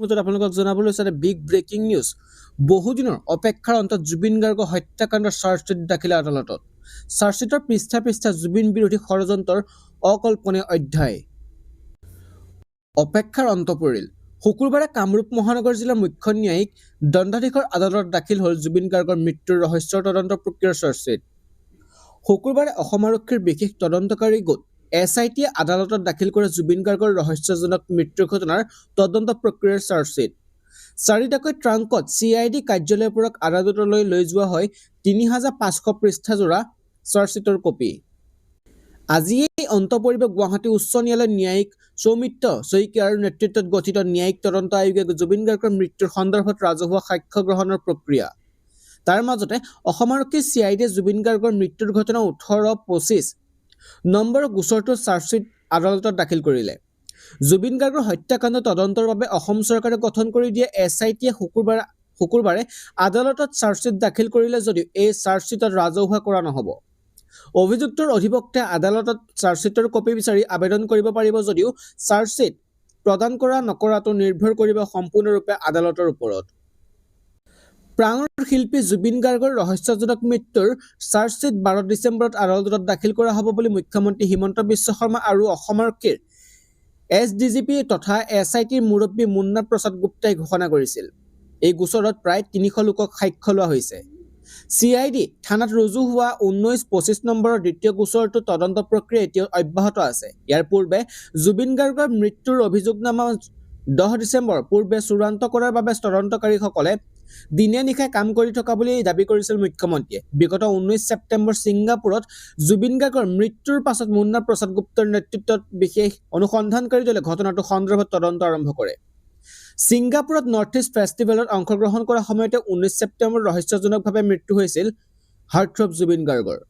মাজত আপোনালোকক জনাবলৈ বিচাৰে বিগ ব্ৰেকিং নিউজ। বহুদিনৰ অপেক্ষাৰ অন্তত জুবিন গাৰ্গৰ হত্যাকাণ্ডৰ চাৰ্জশ্বিট দাখিল আদালতত। চাৰ্জশ্বিটৰ পৃষ্ঠা পৃষ্ঠা জুবিন বিৰোধী ষড়যন্ত্ৰৰ অকল্পনীয় অধ্যায়। অপেক্ষাৰ অন্ত পৰিল। শুকুৰবাৰে কামৰূপ মহানগৰ জিলাৰ মুখ্য ন্যায়িক দণ্ডাধীশৰ আদালতত দাখিল হ'ল জুবিন গাৰ্গৰ মৃত্যুৰ ৰহস্যৰ তদন্ত প্ৰক্ৰিয়াৰ চাৰ্জশ্বিট। শুকুৰবাৰে অসম আৰক্ষীৰ বিশেষ তদন্তকাৰী গোট SIT আদালতত দাখিল কৰে জুবিন গাৰ্গৰ ৰহস্যজনক মৃত্যুৰ ঘটনাৰ তদন্ত প্ৰক্ৰিয়াৰ চাৰ্জশ্বিট। 4টাকৈ ট্ৰাংকত CID কাৰ্যালয়ৰ পৰা আদালতলৈ লৈ যোৱা হয় 3500 পৃষ্ঠাজোৰা চাৰ্জশ্বিটৰ কপি। আজিয়েই অন্ত পৰিব গুৱাহাটী উচ্চ ন্যায়ালয়ৰ ন্যায়িক সৌমিত্ৰ শইকীয়াৰ নেতৃত্বত গঠিত ন্যায়িক তদন্ত আয়োগে জুবিন গাৰ্গৰ মৃত্যুৰ সন্দৰ্ভত ৰাজহুৱা সাক্ষ্য গ্ৰহণৰ প্ৰক্ৰিয়া। তাৰ মাজতে অসম আৰক্ষীৰ CID জুবিন গাৰ্গৰ মৃত্যুৰ ঘটনা 1825 নম্বৰৰ গোচৰটোৰ চাৰ্জশ্বিট আদালতত দাখিল কৰিলে। জুবিন গাৰ্গৰ হত্যাকাণ্ড তদন্তৰ বাবে অসম চৰকাৰে গঠন কৰি দিয়া SIT শুকুৰবাৰে আদালতত চাৰ্জশ্বিট দাখিল কৰিলে যদিও এই চাৰ্জশ্বিটত ৰাজহুৱা কৰা নহ'ব। অভিযুক্তৰ অধিবক্তাই আদালতত চাৰ্জশ্বিটৰ কপি বিচাৰি আবেদন কৰিব পাৰিব যদিও চাৰ্জশ্বিট প্ৰদান কৰা নকৰাটো নিৰ্ভৰ কৰিব সম্পূৰ্ণৰূপে আদালতৰ ওপৰত। প্ৰাণৰ শিল্পী জুবিন গাৰ্গৰ ৰহস্যজনক মৃত্যুৰ চাৰ্জশ্বিট 12 ডিচেম্বৰত আদালতত দাখিল কৰা হ'ব বুলি মুখ্যমন্ত্ৰী হিমন্ত বিশ্ব শৰ্মা আৰু অসম আৰক্ষীৰ SDGP তথা SITৰ মুৰব্বী মুন্না প্ৰসাদ গুপ্তাই ঘোষণা কৰিছিল। এই গোচৰত প্ৰায় 300 লোকক সাক্ষ্য লোৱা হৈছে। CID থানাত ৰুজু হোৱা 1925 নম্বৰৰ দ্বিতীয় গোচৰটো তদন্ত প্ৰক্ৰিয়া এতিয়াও অব্যাহত আছে। ইয়াৰ পূৰ্বে জুবিন গাৰ্গৰ মৃত্যুৰ অভিযোগনামা 10 ডিচেম্বৰ পূৰ্বে চূড়ান্ত কৰাৰ বাবে তদন্তকাৰীসকলে দিনে নিশাই কাম কৰি থকা বুলি দাবী কৰিছিল মুখ্যমন্ত্ৰীয়ে। বিগত 19 ছেপ্টেম্বৰ ছিংগাপুৰত জুবিন গাৰ্গৰ মৃত্যুৰ পাছত মুন্না প্ৰসাদ গুপ্তাৰ নেতৃত্বত বিশেষ অনুসন্ধানকাৰী দলে ঘটনাটোৰ সন্দৰ্ভত তদন্ত আৰম্ভ কৰে। ছিংগাপুৰত নৰ্থ ইষ্ট ফেষ্টিভেলত অংশগ্ৰহণ কৰাৰ সময়তে 19 ছেপ্টেম্বৰ ৰহস্যজনকভাৱে মৃত্যু হৈছিল হাৰ্টথ্ৰব জুবিন গাৰ্গৰ।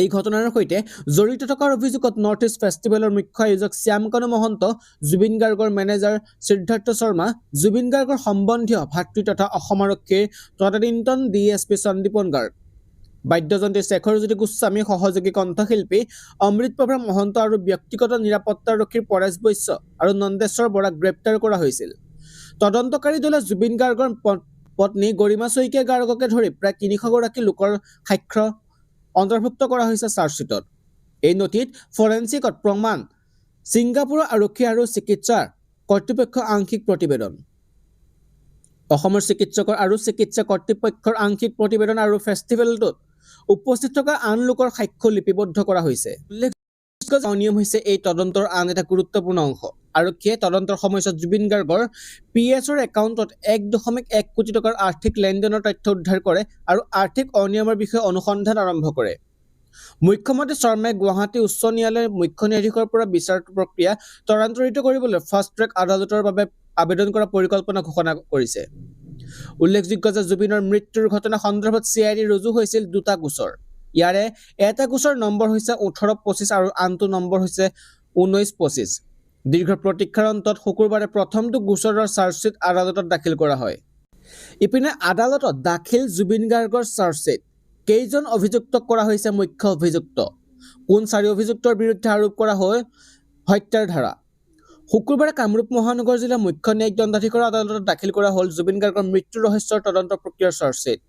এই ঘটনাৰ সৈতে জড়িত থকাৰ অভিযোগত নৰ্থ ইষ্ট ফেষ্টিভেলৰ মুখ্য আয়োজক শ্যামকানু মহন্ত, জুবিন গাৰ্গৰ মেনেজাৰ সিদ্ধাৰ্থ শৰ্মা, জুবিন গাৰ্গৰ সম্বন্ধীয় ভাতৃ তথা অসম আৰক্ষীৰ তদানীন্তন DSP সন্দীপন গাৰ্গ, বাদ্যযন্ত্ৰী শেখৰজ্যোতি গোস্বামী, সহযোগী কণ্ঠশিল্পী অমৃতপ্ৰভা মহন্ত আৰু ব্যক্তিগত নিৰাপত্তাৰক্ষীৰ পৰেশ বৈশ্য আৰু নন্দেশ্বৰ বৰাক গ্ৰেপ্তাৰ কৰা হৈছিল। তদন্তকাৰী দলে জুবিন গাৰ্গৰ পত্নী গৰিমা শইকীয়া গাৰ্গকে ধৰি প্ৰায় 300 গৰাকী লোকৰ সাক্ষ্য অন্তৰ্ভুক্ত কৰা হৈছে চাৰ্জশ্বিটত। এই নথিত ফৰেনচিকত প্ৰমাণ, ছিংগাপুৰৰ আৰক্ষী আৰু চিকিৎসা কৰ্তৃপক্ষৰ আংশিক প্ৰতিবেদন, অসমৰ চিকিৎসকৰ আৰু চিকিৎসা কৰ্তৃপক্ষৰ আংশিক প্ৰতিবেদন আৰু ফেষ্টিভেলটোত উপস্থিত থকা আন লোকৰ সাক্ষ্য লিপিবদ্ধ কৰা হৈছে। উল্লেখযোগ্য অনিয়ম হৈছে এই তদন্তৰ আন এটা গুৰুত্বপূৰ্ণ অংশ। আৰক্ষীয়ে তদন্তৰ সময়ছোৱাত জুবিন গাৰ্গৰ PSৰ একাউণ্টত 1.1 কোটি টকাৰ আৰ্থিক লেনদেনৰ তথ্য উদ্ধাৰ কৰে আৰু আৰ্থিক অনিয়মৰ বিষয়ে অনুসন্ধান আৰম্ভ কৰে। মুখ্যমন্ত্ৰী শৰ্মাই গুৱাহাটী উচ্চ ন্যায়ালয়ৰ মুখ্য ন্যায়াধীশৰ পৰা বিচাৰ প্ৰক্ৰিয়া ত্বৰান্বিত কৰিবলৈ ফাষ্ট ট্ৰেক আদালতৰ বাবে আবেদন কৰাৰ পৰিকল্পনা ঘোষণা কৰিছে। উল্লেখযোগ্য যে জুবিনৰ মৃত্যুৰ ঘটনা সন্দৰ্ভত CID ৰুজু হৈছিল 2টা গোচৰ। ইয়াৰে এটা গোচৰ নম্বৰ হৈছে 1825 আৰু আনটো নম্বৰ হৈছে 1925। দীৰ্ঘ প্ৰতীক্ষাৰ অন্তত শুকুৰবাৰে প্ৰথমটো গোচৰৰ চাৰ্জশ্বিট আদালতত দাখিল কৰা হয়। ইপিনে আদালতত দাখিল জুবিন গাৰ্গৰ চাৰ্জশ্বিট। কেইজন অভিযুক্তক কৰা হৈছে মুখ্য অভিযুক্ত? কোন 4 অভিযুক্তৰ বিৰুদ্ধে আৰোপ কৰা হয় হত্যাৰ ধাৰা? শুকুৰবাৰে কামৰূপ মহানগৰ জিলাৰ মুখ্য ন্যায়িক দণ্ডাধীশৰ আদালতত দাখিল কৰা হ'ল জুবিন গাৰ্গৰ মৃত্যুৰ ৰহস্যৰ তদন্ত প্ৰক্ৰিয়াৰ চাৰ্জশ্বিট।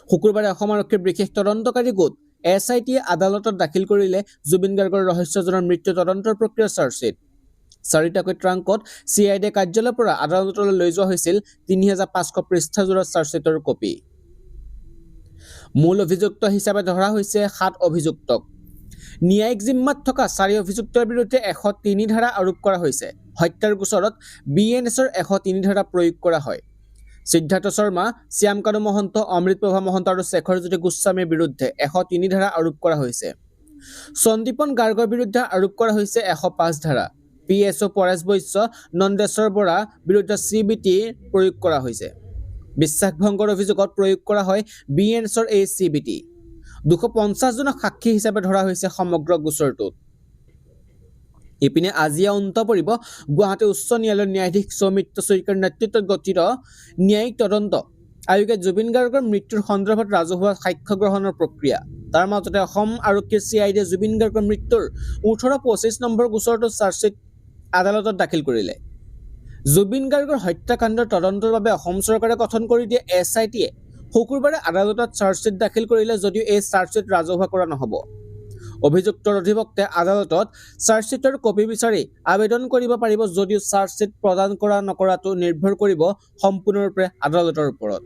শুকুৰবাৰে অসম আৰক্ষীৰ বিশেষ তদন্তকাৰী গোট SIT আদালতত দাখিল কৰিলে জুবিন গাৰ্গৰ ৰহস্যজনক মৃত্যু তদন্তৰ প্ৰক্ৰিয়াৰ চাৰ্জশ্বিট। 4টাকৈ ট্ৰাংকত CID কাৰ্যালয়ৰ পৰা আদালতলৈ লৈ যোৱা হৈছিল 3500 পৃষ্ঠাজোৰা চাৰ্জশ্বিটৰ কপি। মূল অভিযুক্ত হিচাপে ধৰা হৈছে 7 অভিযুক্তক। ন্যায়িক জিম্মাত থকা 4 অভিযুক্তৰ বিৰুদ্ধে 103 ধাৰা আৰোপ কৰা হৈছে। হত্যাৰ গোচৰত BNSৰ 103 ধাৰা প্ৰয়োগ কৰা হয়। সিদ্ধাৰ্থ শৰ্মা, শ্যামকানু মহন্ত, অমৃতপ্ৰভা মহন্ত আৰু শেখৰজ্যোতি গোস্বামীৰ বিৰুদ্ধে 103 ধাৰা আৰোপ কৰা হৈছে। সন্দীপন গাৰ্গৰ বিৰুদ্ধে আৰোপ কৰা হৈছে 105 ধাৰা। PSO পৰেশ বৈশ্য, নন্দেশ্বৰ বৰা বিৰুদ্ধে CBT প্ৰয়োগ কৰা হৈছে। বিশ্বাসভংগৰ অভিযোগত প্ৰয়োগ কৰা হয় BNSৰ এই CBT। 250 জনক সাক্ষী হিচাপে ধৰা হৈছে সমগ্ৰ গোচৰটোত। ইপিনে আজিয়ে অন্ত পৰিব গুৱাহাটী উচ্চ ন্যায়ালয়ৰ ন্যায়াধীশ সৌমিত্ৰ শইকীয়াৰ নেতৃত্বত গঠিত ন্যায়িক তদন্ত আয়োগে জুবিন গাৰ্গৰ মৃত্যুৰ সন্দৰ্ভত ৰাজহুৱা সাক্ষ্য গ্ৰহণৰ প্ৰক্ৰিয়া। তাৰ মাজতে অসম আৰক্ষীৰ CID জুবিন গাৰ্গৰ মৃত্যুৰ 1825 নম্বৰ গোচৰটো চাৰ্জশ্বিট আদালতত দাখিল কৰিলে। জুবিন গাৰ্গৰ হত্যাকাণ্ডৰ তদন্তৰ বাবে অসম চৰকাৰে গঠন কৰি দিয়া SIT-য়ে শুকুৰবাৰে আদালতত চাৰ্জশ্বীট দাখিল কৰিলে যদিও এই চাৰ্জশ্বীট ৰাজহুৱা কৰা নহ'ব। অভিযুক্তৰ অধিবক্তাই আদালতত চাৰ্জশ্বীটৰ কপি বিচাৰি আবেদন কৰিব পাৰিব যদিও চাৰ্জশ্বীট প্ৰদান কৰা নকৰাটো নিৰ্ভৰ কৰিব সম্পূৰ্ণৰূপে আদালতৰ ওপৰত।